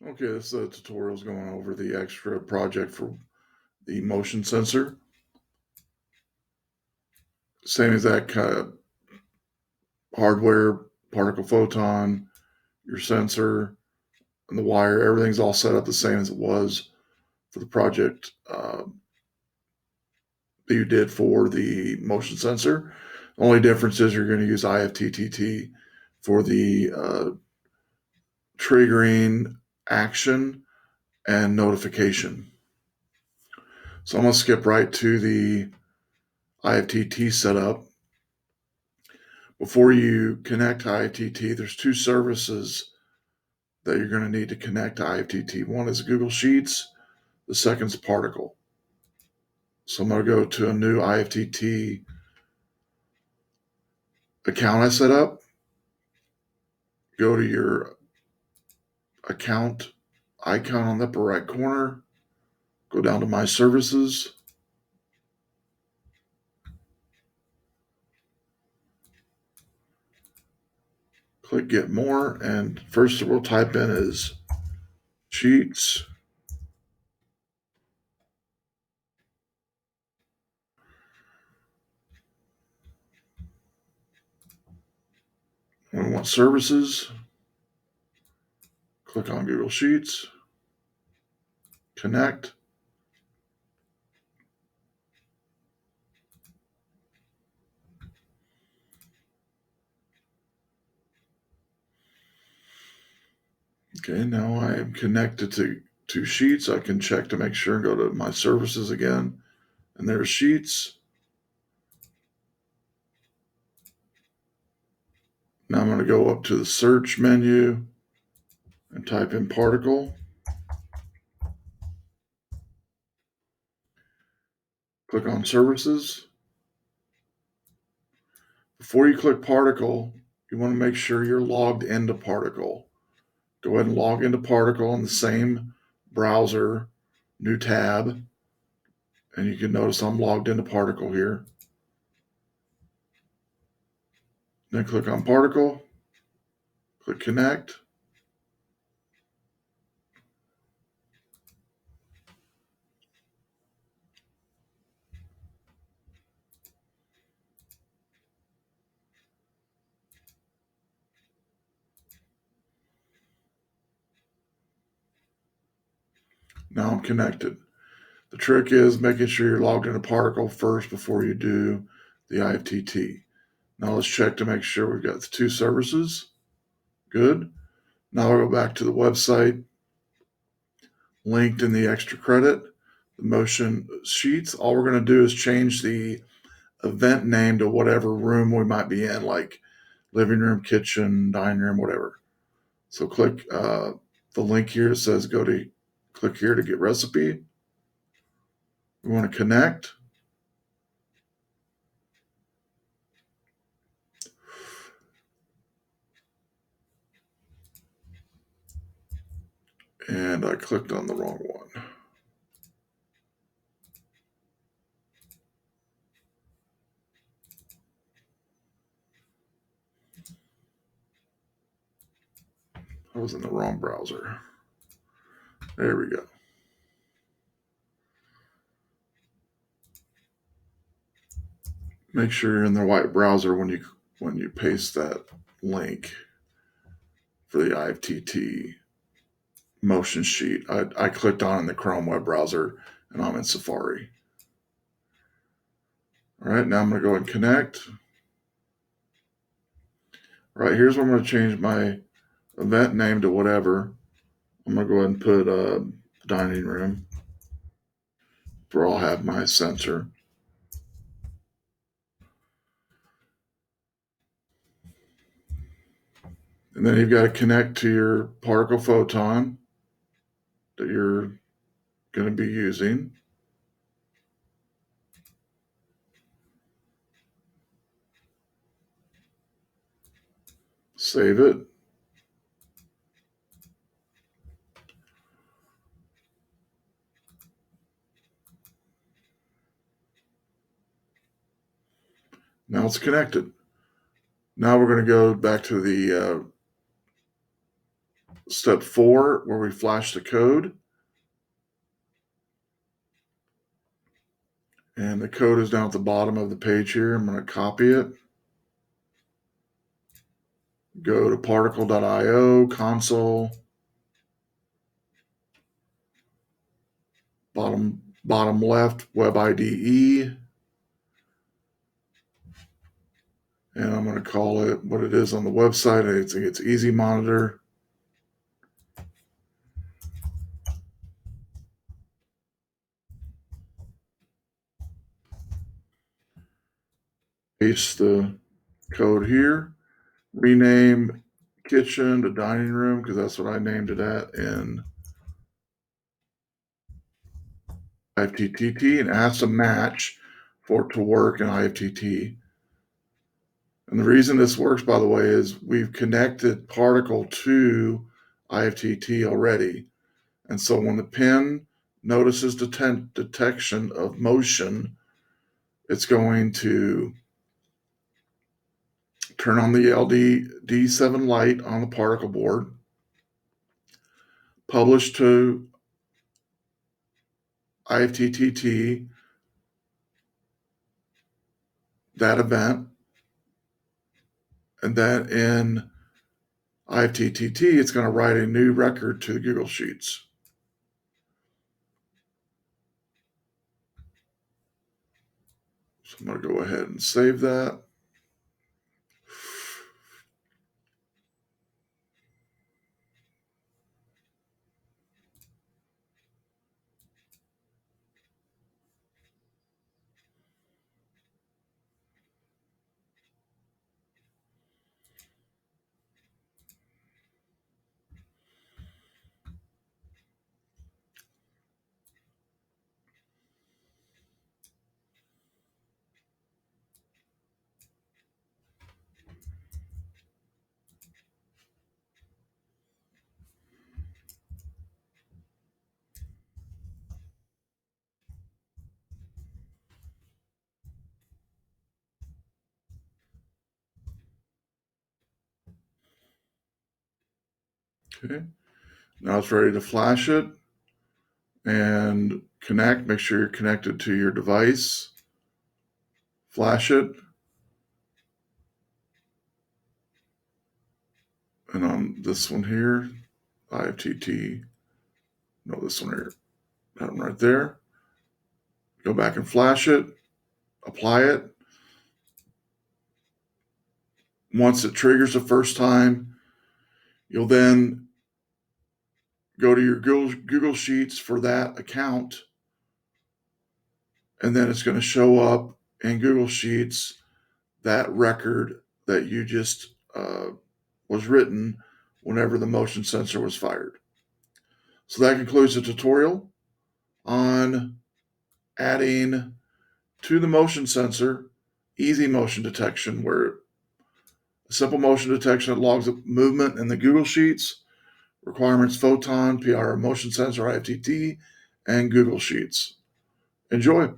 Okay, this tutorial is going over the extra project for the motion sensor. Same exact kind of hardware, particle photon, your sensor, and the wire. Everything's all set up the same as it was for the project that you did for the motion sensor. The only difference is you're going to use IFTTT for the triggering action and notification. So I'm going to skip right to the IFTT setup. Before you connect to IFTT, there's two services that you're going to need to connect to IFTT. One is Google Sheets, the second is Particle. So I'm going to go to a new IFTT account I set up. Go to your account icon on the upper right corner. Go down to My Services. Click Get More. And first we'll type in is Sheets. We want Services. Click on Google Sheets. Connect. Okay, now I am connected to Sheets. I can check to make sure and go to My Services again. And there's Sheets. Now I'm going to go up to the search menu and type in Particle. Click on Services. Before you click Particle, you want to make sure you're logged into Particle. Go ahead and log into Particle in the same browser, new tab, and you can notice I'm logged into Particle here. Then click on Particle, click Connect. Now I'm connected. The trick is making sure you're logged into Particle first before you do the IFTT. Now let's check to make sure we've got the two services. Good. Now I'll go back to the website linked in the extra credit, the motion sheets. All we're going to do is change the event name to whatever room we might be in, like living room, kitchen, dining room, whatever. So click the link here. It says click here to get recipe. We want to connect. And I clicked on the wrong one. I was in the wrong browser. There we go. Make sure you're in the right browser when you paste that link for the IFTT motion sheet. I clicked on in the Chrome web browser and I'm in Safari. All right, now I'm going to go and connect. All right, here's where I'm going to change my event name to whatever. I'm going to go ahead and put dining room where I'll have my sensor. And then you've got to connect to your particle photon that you're going to be using. Save it. Now it's connected. Now we're going to go back to the step 4, where we flash the code. And the code is down at the bottom of the page here. I'm going to copy it. Go to particle.io, console, bottom left, web IDE. And I'm going to call it what it is on the website. It's Easy Monitor. Paste the code here. Rename kitchen to dining room because that's what I named it at in IFTTT, and it has to match for it to work in IFTT. And the reason this works, by the way, is we've connected Particle to IFTT already. And so when the pin notices detection of motion, it's going to turn on the LD-D7 light on the particle board, publish to IFTTT that event, and then in IFTTT, it's going to write a new record to the Google Sheets. So I'm going to go ahead and save that. Okay, now it's ready to flash it and connect. Make sure you're connected to your device. Flash it. And on this one here, IFTT, no, this one here, that one right there. Go back and flash it, apply it. Once it triggers the first time, you'll then go to your Google Sheets for that account, and then it's going to show up in Google Sheets that record that you just was written whenever the motion sensor was fired. So that concludes the tutorial on adding to the motion sensor easy motion detection, where a simple motion detection that logs movement in the Google Sheets, requirements photon, PR motion sensor, IFTT, and Google Sheets. Enjoy.